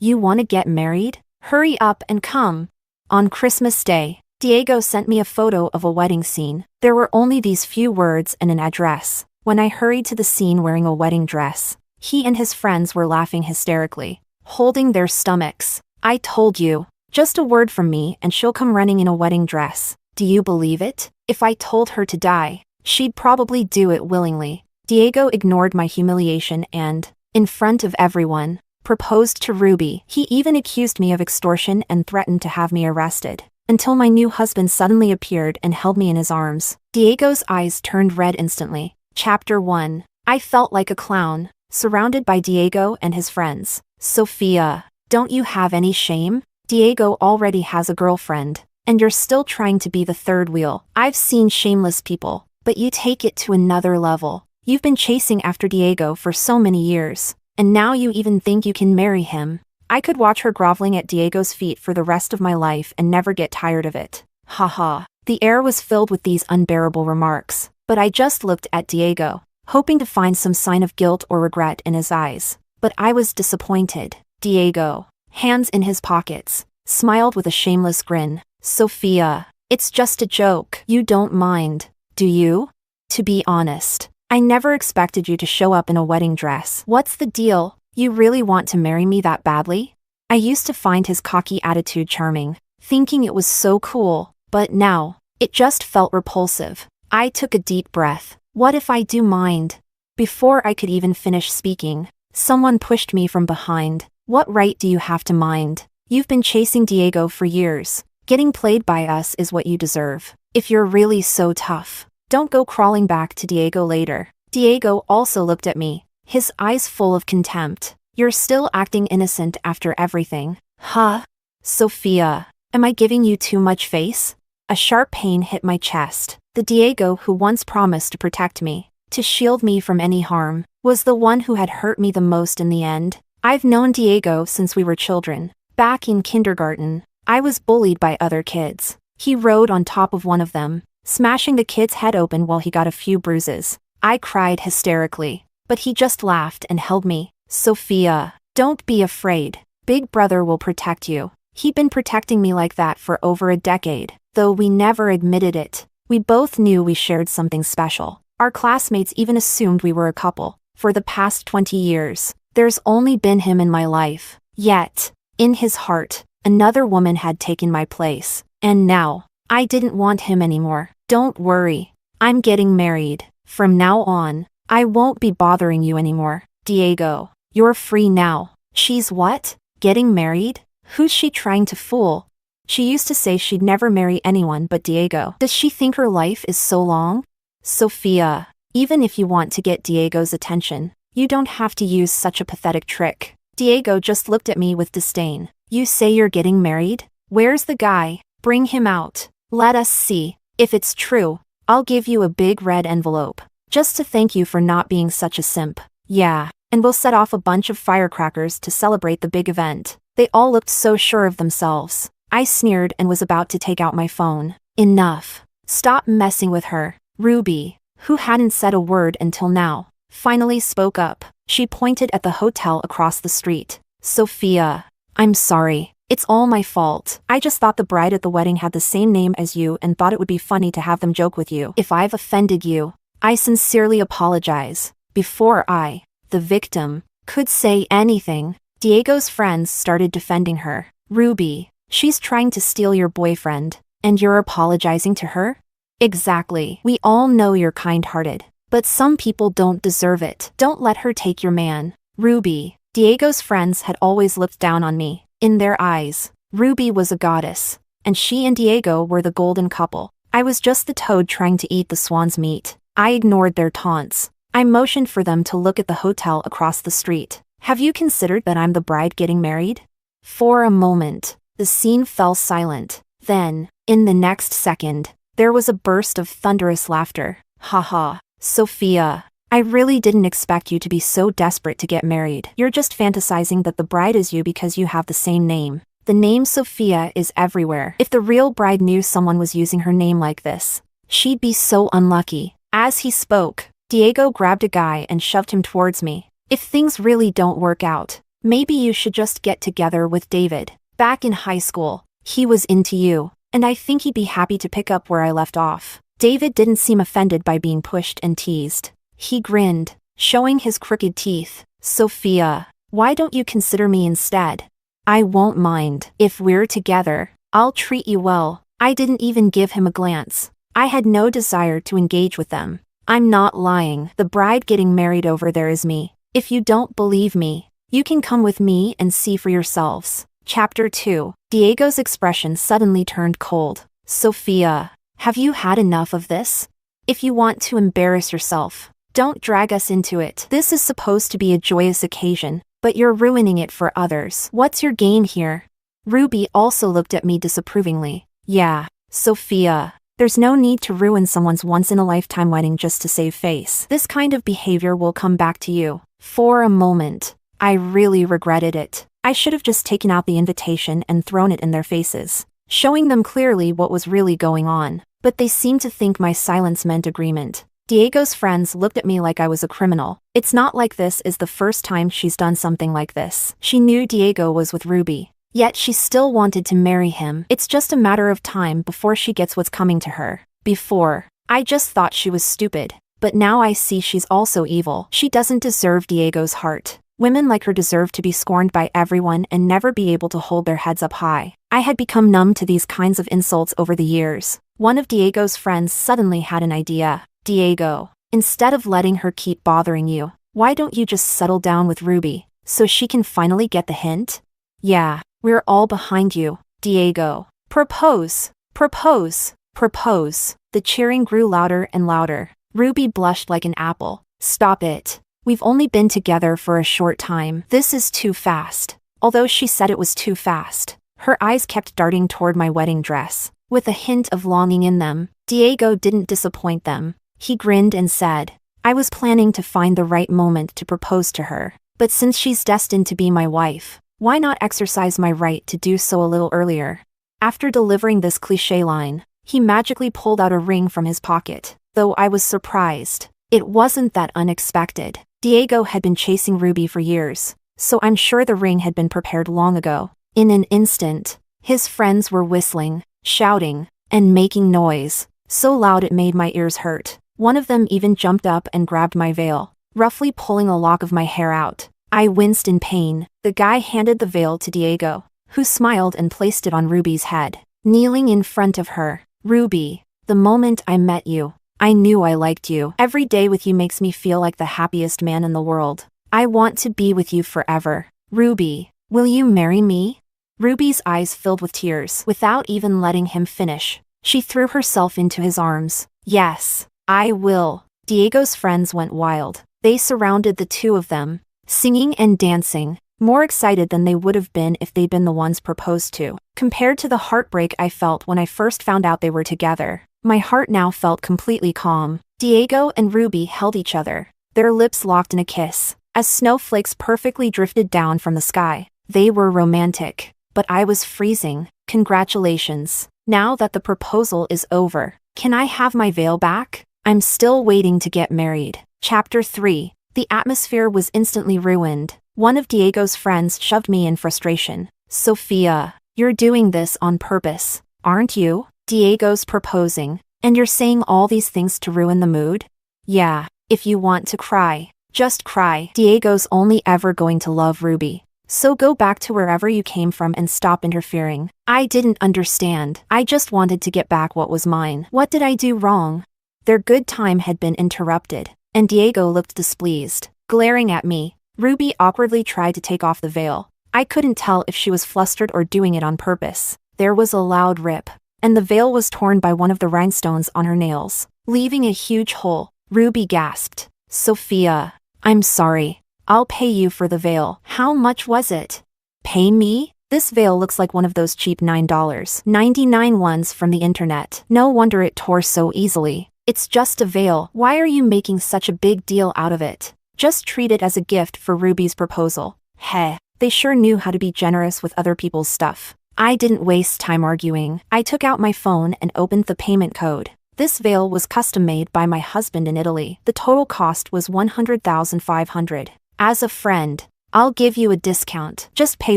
You want to get married? Hurry up and come. On Christmas Day, Diego sent me a photo of a wedding scene. There were only these few words and an address. When I hurried to the scene wearing a wedding dress, he and his friends were laughing hysterically, holding their stomachs. I told you, just a word from me and she'll come running in a wedding dress. Do you believe it? If I told her to die, she'd probably do it willingly. Diego ignored my humiliation and, in front of everyone, proposed to Ruby. He even accused me of extortion and threatened to have me arrested, until my new husband suddenly appeared and held me in his arms. Diego's eyes turned red instantly. Chapter 1. I felt like a clown, surrounded by Diego and his friends. Sophia, don't you have any shame? Diego already has a girlfriend, and you're still trying to be the third wheel. I've seen shameless people, but you take it to another level. You've been chasing after Diego for so many years, and now you even think you can marry him. I could watch her groveling at Diego's feet for the rest of my life and never get tired of it. Haha. The air was filled with these unbearable remarks, but I just looked at Diego, hoping to find some sign of guilt or regret in his eyes. But I was disappointed. Diego, hands in his pockets, smiled with a shameless grin. Sophia, it's just a joke. You don't mind, do you? To be honest, I never expected you to show up in a wedding dress. What's the deal? You really want to marry me that badly? I used to find his cocky attitude charming, thinking it was so cool, but now, it just felt repulsive. I took a deep breath. What if I do mind? Before I could even finish speaking, someone pushed me from behind. What right do you have to mind? You've been chasing Diego for years. Getting played by us is what you deserve. If you're really so tough, don't go crawling back to Diego later. Diego also looked at me, his eyes full of contempt. You're still acting innocent after everything. Huh? Sophia, am I giving you too much face? A sharp pain hit my chest. The Diego who once promised to protect me, to shield me from any harm, was the one who had hurt me the most in the end. I've known Diego since we were children. Back in kindergarten, I was bullied by other kids. He rode on top of one of them, smashing the kid's head open while he got a few bruises. I cried hysterically, but he just laughed and held me. Sophia, don't be afraid. Big brother will protect you. He'd been protecting me like that for over a decade, though we never admitted it. We both knew we shared something special. Our classmates even assumed we were a couple. For the past 20 years, there's only been him in my life. Yet, in his heart, another woman had taken my place. And now, I didn't want him anymore. Don't worry. I'm getting married. From now on, I won't be bothering you anymore. Diego, you're free now. She's what? Getting married? Who's she trying to fool? She used to say she'd never marry anyone but Diego. Does she think her life is so long? Sophia, even if you want to get Diego's attention, you don't have to use such a pathetic trick. Diego just looked at me with disdain. You say you're getting married? Where's the guy? Bring him out. Let us see. If it's true, I'll give you a big red envelope, just to thank you for not being such a simp. Yeah, and we'll set off a bunch of firecrackers to celebrate the big event. They all looked so sure of themselves. I sneered and was about to take out my phone. Enough. Stop messing with her. Ruby, who hadn't said a word until now, finally spoke up. She pointed at the hotel across the street. Sophia, I'm sorry. It's all my fault. I just thought the bride at the wedding had the same name as you and thought it would be funny to have them joke with you. If I've offended you, I sincerely apologize. Before I, the victim, could say anything, Diego's friends started defending her. Ruby, she's trying to steal your boyfriend, and you're apologizing to her? Exactly. We all know you're kind-hearted, but some people don't deserve it. Don't let her take your man. Ruby, Diego's friends had always looked down on me. In their eyes, Ruby was a goddess, and she and Diego were the golden couple. I was just the toad trying to eat the swan's meat. I ignored their taunts. I motioned for them to look at the hotel across the street. Have you considered that I'm the bride getting married? For a moment, the scene fell silent. Then, in the next second, there was a burst of thunderous laughter. Haha, Sophia, I really didn't expect you to be so desperate to get married. You're just fantasizing that the bride is you because you have the same name. The name Sophia is everywhere. If the real bride knew someone was using her name like this, she'd be so unlucky. As he spoke, Diego grabbed a guy and shoved him towards me. If things really don't work out, Maybe you should just get together with David. Back in high school, he was into you, and I think he'd be happy to pick up where I left off. David didn't seem offended by being pushed and teased. He grinned, showing his crooked teeth. Sophia, why don't you consider me instead? I won't mind. If we're together, I'll treat you well. I didn't even give him a glance. I had no desire to engage with them. I'm not lying. The bride getting married over there is me. If you don't believe me, you can come with me and see for yourselves. Chapter 2. Diego's expression suddenly turned cold. Sophia, have you had enough of this? If you want to embarrass yourself, don't drag us into it. This is supposed to be a joyous occasion, but you're ruining it for others. What's your game here? Ruby also looked at me disapprovingly. Yeah, Sophia, there's no need to ruin someone's once-in-a-lifetime wedding just to save face. This kind of behavior will come back to you. For a moment, I really regretted it. I should have just taken out the invitation and thrown it in their faces, showing them clearly what was really going on. But they seemed to think my silence meant agreement. Diego's friends looked at me like I was a criminal. It's not like this is the first time she's done something like this. She knew Diego was with Ruby, yet she still wanted to marry him. It's just a matter of time before she gets what's coming to her. Before, I just thought she was stupid, but now I see she's also evil. She doesn't deserve Diego's heart. Women like her deserve to be scorned by everyone and never be able to hold their heads up high. I had become numb to these kinds of insults over the years. One of Diego's friends suddenly had an idea. Diego, instead of letting her keep bothering you, why don't you just settle down with Ruby, so she can finally get the hint? Yeah, we're all behind you, Diego. Propose, propose, propose. The cheering grew louder and louder. Ruby blushed like an apple. Stop it. We've only been together for a short time. This is too fast. Although she said it was too fast, her eyes kept darting toward my wedding dress, with a hint of longing in them. Diego didn't disappoint them. He grinned and said, I was planning to find the right moment to propose to her, but since she's destined to be my wife, why not exercise my right to do so a little earlier? After delivering this cliché line, he magically pulled out a ring from his pocket. Though I was surprised, it wasn't that unexpected. Diego had been chasing Ruby for years, so I'm sure the ring had been prepared long ago. In an instant, his friends were whistling, shouting, and making noise, so loud it made my ears hurt. One of them even jumped up and grabbed my veil, roughly pulling a lock of my hair out. I winced in pain. The guy handed the veil to Diego, who smiled and placed it on Ruby's head. Kneeling in front of her, Ruby, the moment I met you, I knew I liked you. Every day with you makes me feel like the happiest man in the world. I want to be with you forever. Ruby, will you marry me? Ruby's eyes filled with tears. Without even letting him finish, she threw herself into his arms. Yes, I will. Diego's friends went wild. They surrounded the two of them, singing and dancing, more excited than they would have been if they'd been the ones proposed to. Compared to the heartbreak I felt when I first found out they were together, my heart now felt completely calm. Diego and Ruby held each other, their lips locked in a kiss, as snowflakes perfectly drifted down from the sky. They were romantic, but I was freezing. Congratulations. Now that the proposal is over, can I have my veil back? I'm still waiting to get married. Chapter 3. The atmosphere was instantly ruined. One of Diego's friends shoved me in frustration. Sophia, you're doing this on purpose, aren't you? Diego's proposing, and you're saying all these things to ruin the mood? Yeah, if you want to cry, just cry. Diego's only ever going to love Ruby, so go back to wherever you came from and stop interfering. I didn't understand. I just wanted to get back what was mine. What did I do wrong? Their good time had been interrupted, and Diego looked displeased, glaring at me. Ruby awkwardly tried to take off the veil. I couldn't tell if she was flustered or doing it on purpose. There was a loud rip, and the veil was torn by one of the rhinestones on her nails, leaving a huge hole. Ruby gasped. Sophia, I'm sorry. I'll pay you for the veil. How much was it? Pay me? This veil looks like one of those cheap $9.99 ones from the internet. No wonder it tore so easily. It's just a veil. Why are you making such a big deal out of it? Just treat it as a gift for Ruby's proposal. Heh, they sure knew how to be generous with other people's stuff. I didn't waste time arguing. I took out my phone and opened the payment code. This veil was custom made by my husband in Italy. The total cost was $100,500. As a friend, I'll give you a discount. Just pay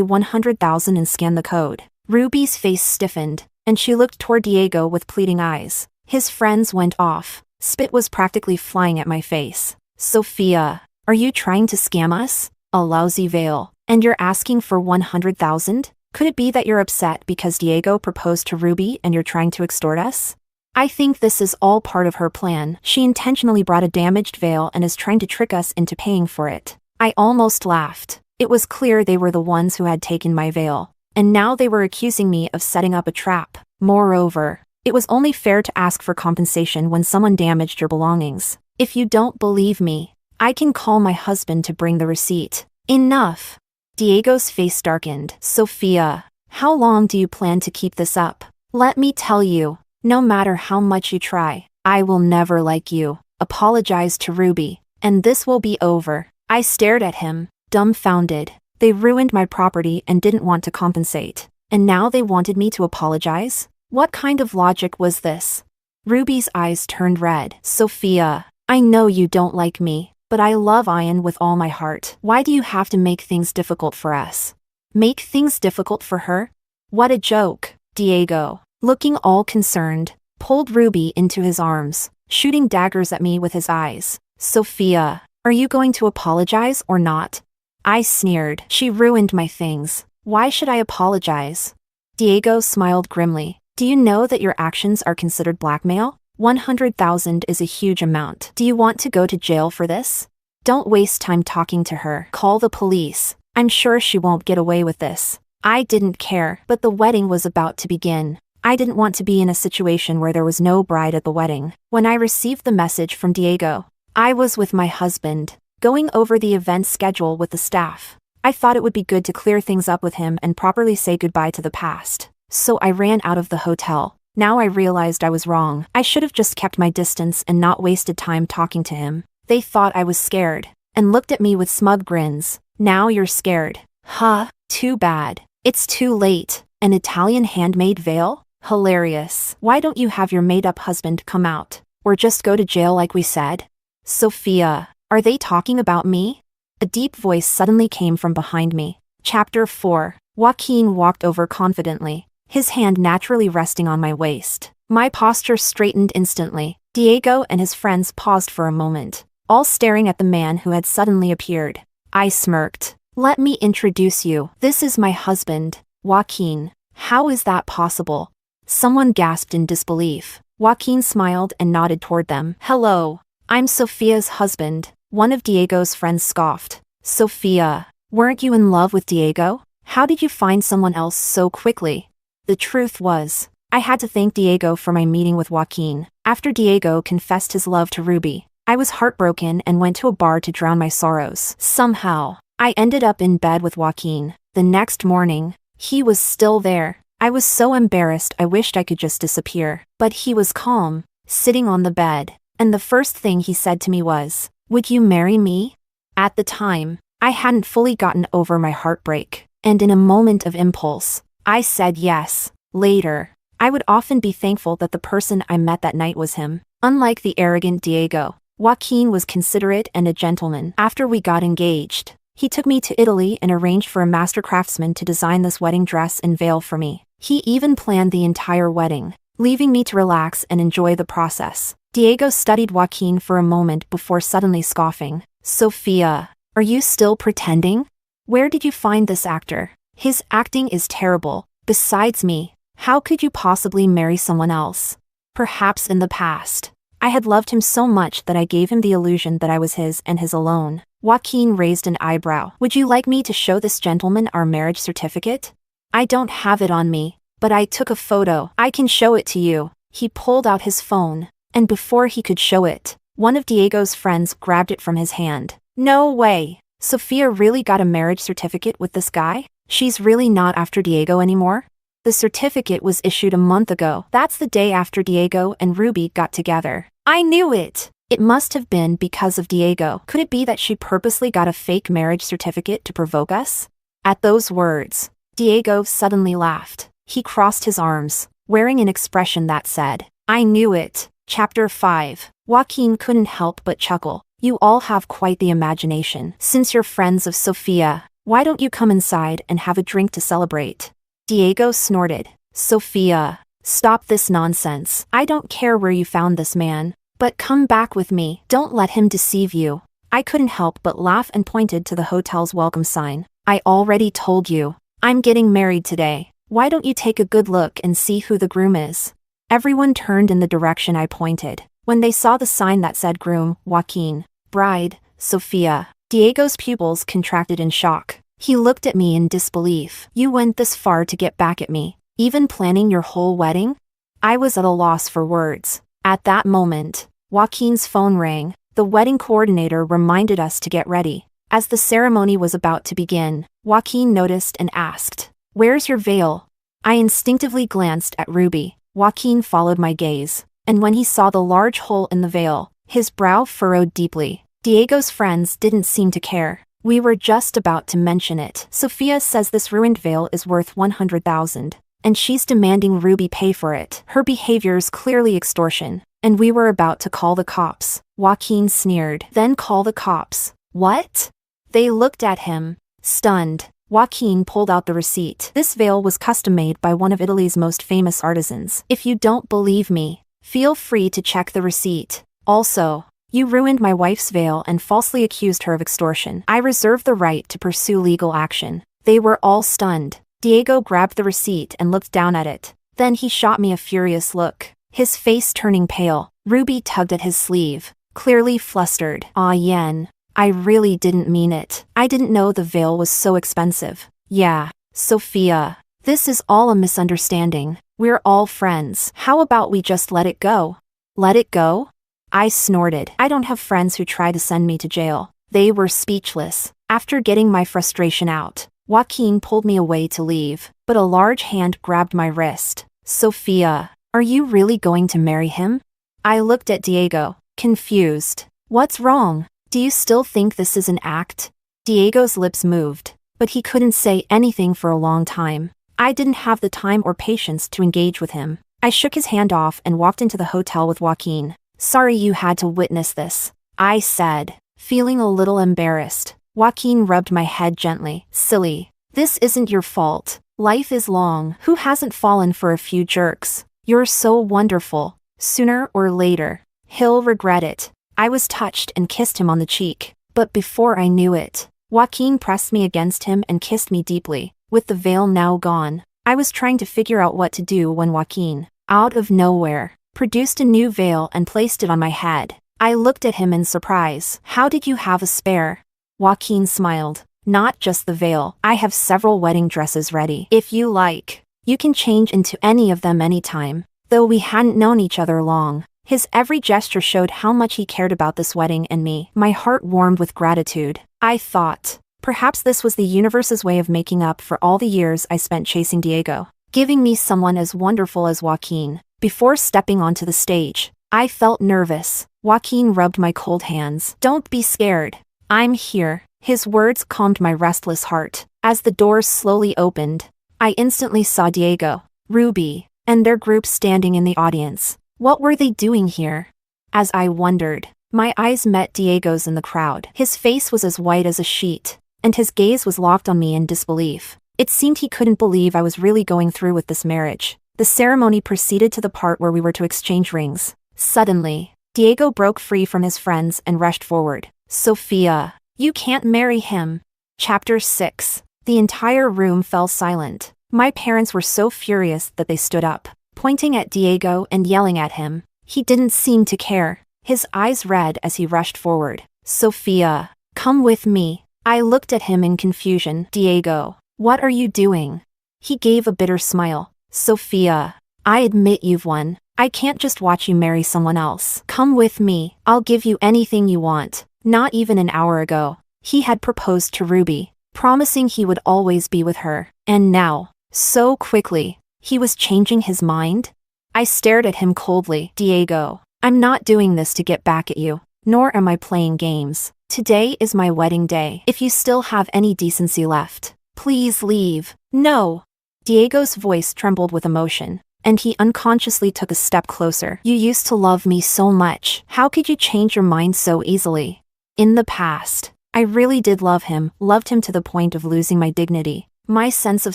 100,000 and scan the code. Ruby's face stiffened, and she looked toward Diego with pleading eyes. His friends went off. Spit was practically flying at my face. Sophia, are you trying to scam us? A lousy veil. And you're asking for 100,000? Could it be that you're upset because Diego proposed to Ruby and you're trying to extort us? I think this is all part of her plan. She intentionally brought a damaged veil and is trying to trick us into paying for it. I almost laughed. It was clear they were the ones who had taken my veil, and now they were accusing me of setting up a trap. Moreover, it was only fair to ask for compensation when someone damaged your belongings. If you don't believe me, I can call my husband to bring the receipt. Enough. Diego's face darkened. Sophia, how long do you plan to keep this up? Let me tell you, no matter how much you try, I will never like you. Apologize to Ruby, and this will be over. I stared at him, dumbfounded. They ruined my property and didn't want to compensate. And now they wanted me to apologize? What kind of logic was this? Ruby's eyes turned red. Sophia, I know you don't like me, but I love Ian with all my heart. Why do you have to make things difficult for us? Make things difficult for her? What a joke. Diego, looking all concerned, pulled Ruby into his arms, shooting daggers at me with his eyes. Sophia, are you going to apologize or not? I sneered. She ruined my things. Why should I apologize? Diego smiled grimly. Do you know that your actions are considered blackmail? 100,000 is a huge amount. Do you want to go to jail for this? Don't waste time talking to her. Call the police. I'm sure she won't get away with this. I didn't care, but the wedding was about to begin. I didn't want to be in a situation where there was no bride at the wedding. When I received the message from Diego, I was with my husband, going over the event schedule with the staff. I thought it would be good to clear things up with him and properly say goodbye to the past. So I ran out of the hotel. Now I realized I was wrong. I should have just kept my distance and not wasted time talking to him. They thought I was scared, and looked at me with smug grins. Now you're scared. Huh, too bad. It's too late. An Italian handmade veil? Hilarious. Why don't you have your made-up husband come out? Or just go to jail like we said? Sophia, are they talking about me? A deep voice suddenly came from behind me. Chapter 4. Joaquin walked over confidently, his hand naturally resting on my waist. My posture straightened instantly. Diego and his friends paused for a moment, all staring at the man who had suddenly appeared. I smirked. Let me introduce you. This is my husband, Joaquin. How is that possible? Someone gasped in disbelief. Joaquin smiled and nodded toward them. Hello, I'm Sophia's husband. One of Diego's friends scoffed. Sophia, weren't you in love with Diego? How did you find someone else so quickly? The truth was, I had to thank Diego for my meeting with Joaquin. After Diego confessed his love to Ruby, I was heartbroken and went to a bar to drown my sorrows. Somehow, I ended up in bed with Joaquin. The next morning, he was still there. I was so embarrassed I wished I could just disappear. But he was calm, sitting on the bed, and the first thing he said to me was, "Would you marry me?" At the time, I hadn't fully gotten over my heartbreak, and in a moment of impulse, I said yes. Later, I would often be thankful that the person I met that night was him. Unlike the arrogant Diego, Joaquin was considerate and a gentleman. After we got engaged, he took me to Italy and arranged for a master craftsman to design this wedding dress and veil for me. He even planned the entire wedding, leaving me to relax and enjoy the process. Diego studied Joaquin for a moment before suddenly scoffing. Sophia, are you still pretending? Where did you find this actor? His acting is terrible. Besides me, how could you possibly marry someone else? Perhaps in the past, I had loved him so much that I gave him the illusion that I was his and his alone. Joaquin raised an eyebrow. Would you like me to show this gentleman our marriage certificate? I don't have it on me, but I took a photo. I can show it to you. He pulled out his phone, and before he could show it, one of Diego's friends grabbed it from his hand. No way. Sophia really got a marriage certificate with this guy? She's really not after Diego anymore? The certificate was issued a month ago. That's the day after Diego and Ruby got together. I knew it! It must have been because of Diego. Could it be that she purposely got a fake marriage certificate to provoke us? At those words, Diego suddenly laughed. He crossed his arms, wearing an expression that said, I knew it. Chapter 5. Joaquin couldn't help but chuckle. You all have quite the imagination. Since you're friends of Sophia, why don't you come inside and have a drink to celebrate? Diego snorted. Sophia, stop this nonsense. I don't care where you found this man, but come back with me. Don't let him deceive you. I couldn't help but laugh and pointed to the hotel's welcome sign. I already told you. I'm getting married today. Why don't you take a good look and see who the groom is? Everyone turned in the direction I pointed. When they saw the sign that said groom, Joaquin, bride, Sophia, Diego's pupils contracted in shock. He looked at me in disbelief. You went this far to get back at me, even planning your whole wedding? I was at a loss for words. At that moment, Joaquin's phone rang. The wedding coordinator reminded us to get ready. As the ceremony was about to begin, Joaquin noticed and asked, "Where's your veil?" I instinctively glanced at Ruby. Joaquin followed my gaze, and when he saw the large hole in the veil, his brow furrowed deeply. Diego's friends didn't seem to care. We were just about to mention it. Sophia says this ruined veil is worth 100,000, and she's demanding Ruby pay for it. Her behavior's clearly extortion, and we were about to call the cops. Joaquin sneered. Then call the cops. What? They looked at him, stunned. Joaquin pulled out the receipt. This veil was custom-made by one of Italy's most famous artisans. If you don't believe me, feel free to check the receipt. Also, you ruined my wife's veil and falsely accused her of extortion. I reserve the right to pursue legal action. They were all stunned. Diego grabbed the receipt and looked down at it. Then he shot me a furious look, his face turning pale. Ruby tugged at his sleeve, clearly flustered. Ah, Yen. I really didn't mean it. I didn't know the veil was so expensive. Yeah, Sophia. This is all a misunderstanding. We're all friends. How about we just let it go? Let it go? I snorted. I don't have friends who try to send me to jail. They were speechless. After getting my frustration out, Joaquin pulled me away to leave, but a large hand grabbed my wrist. Sophia, are you really going to marry him? I looked at Diego, confused. What's wrong? Do you still think this is an act? Diego's lips moved, but he couldn't say anything for a long time. I didn't have the time or patience to engage with him. I shook his hand off and walked into the hotel with Joaquin. Sorry you had to witness this, I said, feeling a little embarrassed. Joaquin rubbed my head gently. Silly. This isn't your fault. Life is long. Who hasn't fallen for a few jerks? You're so wonderful. Sooner or later, he'll regret it. I was touched and kissed him on the cheek, but before I knew it, Joaquin pressed me against him and kissed me deeply. With the veil now gone, I was trying to figure out what to do when Joaquin, out of nowhere, produced a new veil and placed it on my head. I looked at him in surprise. How did you have a spare? Joaquin smiled. Not just the veil. I have several wedding dresses ready. If you like, you can change into any of them anytime. Though we hadn't known each other long, his every gesture showed how much he cared about this wedding and me. My heart warmed with gratitude. I thought, perhaps this was the universe's way of making up for all the years I spent chasing Diego, giving me someone as wonderful as Joaquin. Before stepping onto the stage, I felt nervous. Joaquin rubbed my cold hands. Don't be scared. I'm here. His words calmed my restless heart. As the doors slowly opened, I instantly saw Diego, Ruby, and their group standing in the audience. What were they doing here? As I wondered, my eyes met Diego's in the crowd. His face was as white as a sheet, and his gaze was locked on me in disbelief. It seemed he couldn't believe I was really going through with this marriage. The ceremony proceeded to the part where we were to exchange rings. Suddenly, Diego broke free from his friends and rushed forward. Sophia, you can't marry him. Chapter 6. The entire room fell silent. My parents were so furious that they stood up, pointing at Diego and yelling at him. He didn't seem to care. His eyes red as he rushed forward. Sophia, come with me. I looked at him in confusion. Diego, what are you doing? He gave a bitter smile. Sophia, I admit you've won. I can't just watch you marry someone else. Come with me. I'll give you anything you want. Not even an hour ago, he had proposed to Ruby, promising he would always be with her. And now, so quickly, he was changing his mind? I stared at him coldly. Diego, I'm not doing this to get back at you, nor am I playing games. Today is my wedding day. If you still have any decency left, please leave. No. Diego's voice trembled with emotion, and he unconsciously took a step closer. You used to love me so much. How could you change your mind so easily? In the past, I really did love him, loved him to the point of losing my dignity, my sense of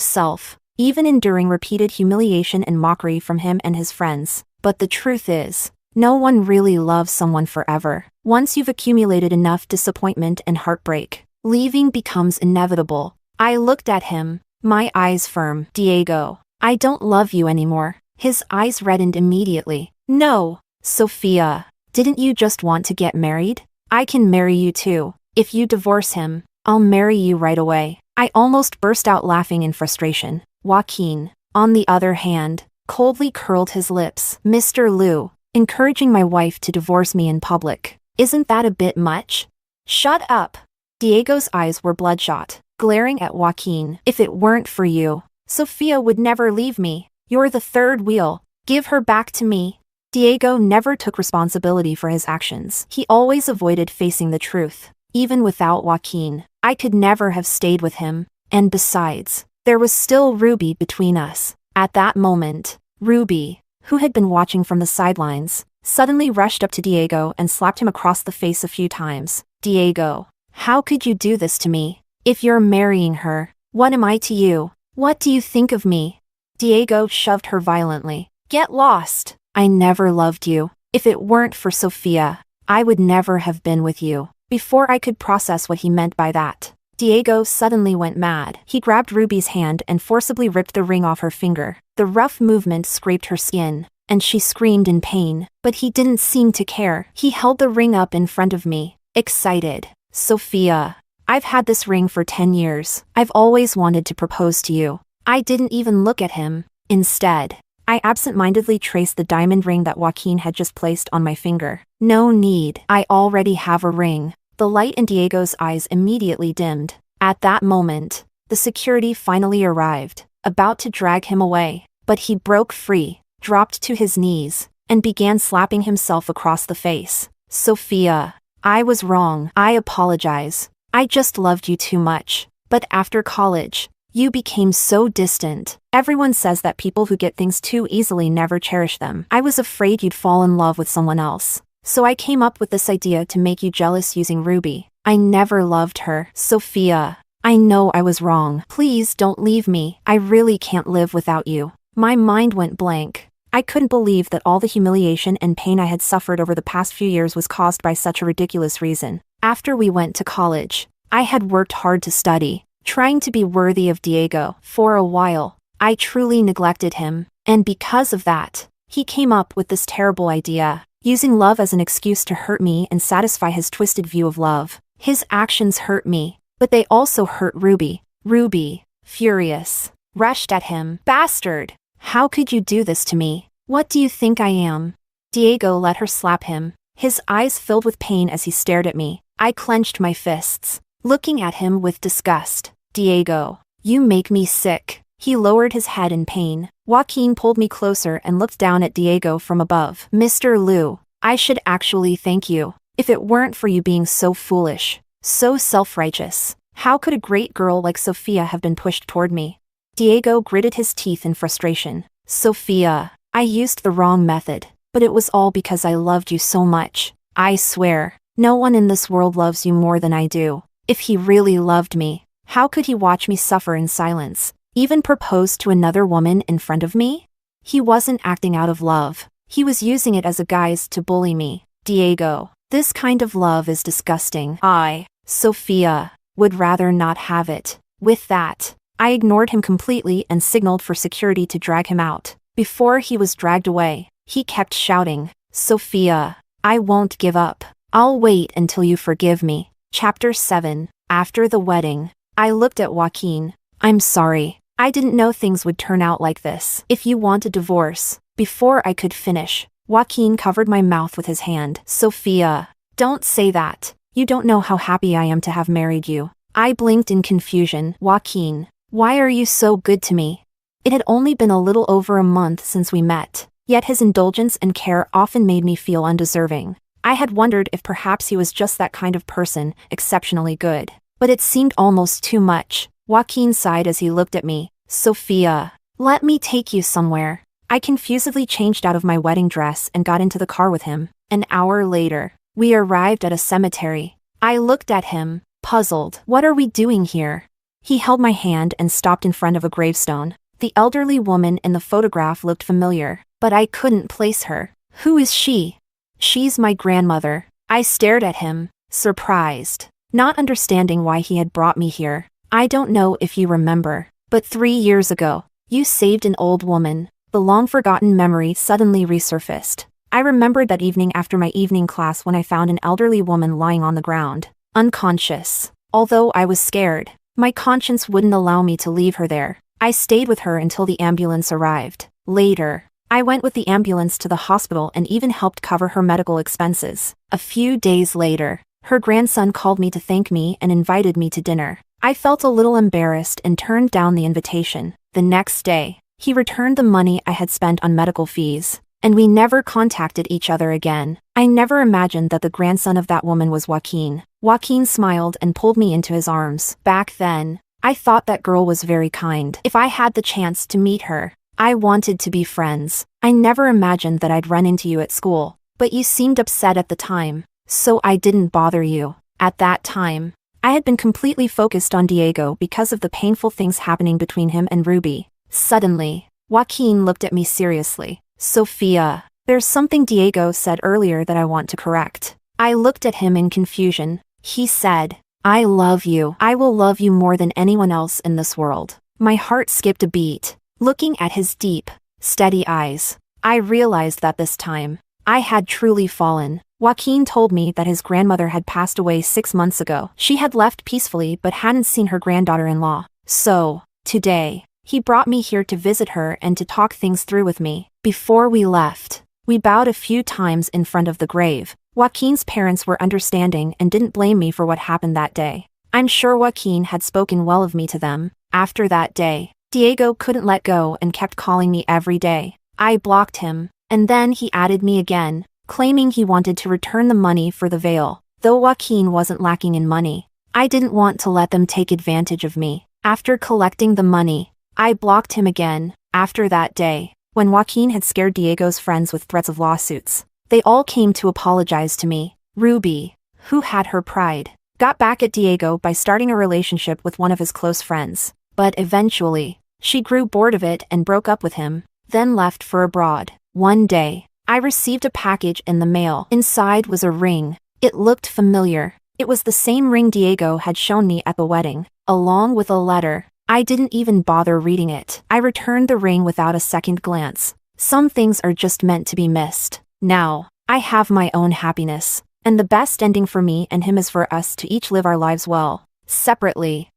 self, even enduring repeated humiliation and mockery from him and his friends. But the truth is, no one really loves someone forever. Once you've accumulated enough disappointment and heartbreak, leaving becomes inevitable. I looked at him, my eyes firm. Diego, I don't love you anymore. His eyes reddened immediately. No, Sophia, didn't you just want to get married? I can marry you too. If you divorce him, I'll marry you right away. I almost burst out laughing in frustration. Joaquin, on the other hand, coldly curled his lips. Mr. Liu, encouraging my wife to divorce me in public. Isn't that a bit much? Shut up. Diego's eyes were bloodshot, glaring at Joaquin. If it weren't for you, Sophia would never leave me. You're the third wheel. Give her back to me. Diego never took responsibility for his actions. He always avoided facing the truth. Even without Joaquin, I could never have stayed with him. And besides, there was still Ruby between us. At that moment, Ruby, who had been watching from the sidelines, suddenly rushed up to Diego and slapped him across the face a few times. Diego, how could you do this to me? If you're marrying her, what am I to you? What do you think of me? Diego shoved her violently. Get lost. I never loved you. If it weren't for Sophia, I would never have been with you. Before I could process what he meant by that, Diego suddenly went mad. He grabbed Ruby's hand and forcibly ripped the ring off her finger. The rough movement scraped her skin, and she screamed in pain. But he didn't seem to care. He held the ring up in front of me, excited. Sophia, I've had this ring for 10 years. I've always wanted to propose to you. I didn't even look at him. Instead, I absent-mindedly traced the diamond ring that Joaquin had just placed on my finger. No need. I already have a ring. The light in Diego's eyes immediately dimmed. At that moment, the security finally arrived, about to drag him away. But he broke free, dropped to his knees, and began slapping himself across the face. Sophia, I was wrong. I apologize. I just loved you too much. But after college, you became so distant. Everyone says that people who get things too easily never cherish them. I was afraid you'd fall in love with someone else. So I came up with this idea to make you jealous using Ruby. I never loved her. Sophia, I know I was wrong. Please don't leave me. I really can't live without you. My mind went blank. I couldn't believe that all the humiliation and pain I had suffered over the past few years was caused by such a ridiculous reason. After we went to college, I had worked hard to study, trying to be worthy of Diego. For a while, I truly neglected him, and because of that, he came up with this terrible idea, using love as an excuse to hurt me and satisfy his twisted view of love. His actions hurt me, but they also hurt Ruby. Ruby, furious, rushed at him. Bastard! How could you do this to me? What do you think I am? Diego let her slap him, his eyes filled with pain as he stared at me. I clenched my fists, looking at him with disgust. Diego, you make me sick. He lowered his head in pain. Joaquin pulled me closer and looked down at Diego from above. Mr. Liu, I should actually thank you. If it weren't for you being so foolish, so self-righteous, how could a great girl like Sophia have been pushed toward me? Diego gritted his teeth in frustration. Sophia, I used the wrong method, but it was all because I loved you so much. I swear, no one in this world loves you more than I do. If he really loved me, how could he watch me suffer in silence? Even propose to another woman in front of me? He wasn't acting out of love. He was using it as a guise to bully me. Diego, this kind of love is disgusting. I, Sophia, would rather not have it. With that, I ignored him completely and signaled for security to drag him out. Before he was dragged away, he kept shouting, Sophia, I won't give up. I'll wait until you forgive me. Chapter 7. After the wedding, I looked at Joaquin. I'm sorry. I didn't know things would turn out like this. If you want a divorce. Before I could finish, Joaquin covered my mouth with his hand. Sophia, don't say that. You don't know how happy I am to have married you. I blinked in confusion. Joaquin, why are you so good to me? It had only been a little over a month since we met, yet his indulgence and care often made me feel undeserving. I had wondered if perhaps he was just that kind of person, exceptionally good. But it seemed almost too much. Joaquin sighed as he looked at me. Sophia, let me take you somewhere. I confusedly changed out of my wedding dress and got into the car with him. An hour later, we arrived at a cemetery. I looked at him, puzzled. What are we doing here? He held my hand and stopped in front of a gravestone. The elderly woman in the photograph looked familiar, but I couldn't place her. Who is she? She's my grandmother. I stared at him, surprised, not understanding why he had brought me here. I don't know if you remember, but 3 years ago, you saved an old woman. The long-forgotten memory suddenly resurfaced. I remembered that evening after my evening class when I found an elderly woman lying on the ground, unconscious. Although I was scared, my conscience wouldn't allow me to leave her there. I stayed with her until the ambulance arrived. Later, I went with the ambulance to the hospital and even helped cover her medical expenses. A few days later, her grandson called me to thank me and invited me to dinner. I felt a little embarrassed and turned down the invitation. The next day, he returned the money I had spent on medical fees, and we never contacted each other again. I never imagined that the grandson of that woman was Joaquin. Joaquin smiled and pulled me into his arms. Back then, I thought that girl was very kind. If I had the chance to meet her, I wanted to be friends. I never imagined that I'd run into you at school, but you seemed upset at the time, so I didn't bother you. At that time, I had been completely focused on Diego because of the painful things happening between him and Ruby. Suddenly, Joaquin looked at me seriously. Sophia, there's something Diego said earlier that I want to correct. I looked at him in confusion. He said, I love you. I will love you more than anyone else in this world. My heart skipped a beat. Looking at his deep, steady eyes, I realized that this time, I had truly fallen. Joaquin told me that his grandmother had passed away 6 months ago. She had left peacefully but hadn't seen her granddaughter-in-law. So, today, he brought me here to visit her and to talk things through with me. Before we left, we bowed a few times in front of the grave. Joaquin's parents were understanding and didn't blame me for what happened that day. I'm sure Joaquin had spoken well of me to them. After that day, Diego couldn't let go and kept calling me every day. I blocked him, and then he added me again, claiming he wanted to return the money for the veil. Though Joaquin wasn't lacking in money, I didn't want to let them take advantage of me. After collecting the money, I blocked him again. After that day, when Joaquin had scared Diego's friends with threats of lawsuits, they all came to apologize to me. Ruby, who had her pride, got back at Diego by starting a relationship with one of his close friends. But eventually, she grew bored of it and broke up with him, then left for abroad. One day, I received a package in the mail. Inside was a ring. It looked familiar. It was the same ring Diego had shown me at the wedding, along with a letter. I didn't even bother reading it. I returned the ring without a second glance. Some things are just meant to be missed. Now, I have my own happiness, and the best ending for me and him is for us to each live our lives well, separately.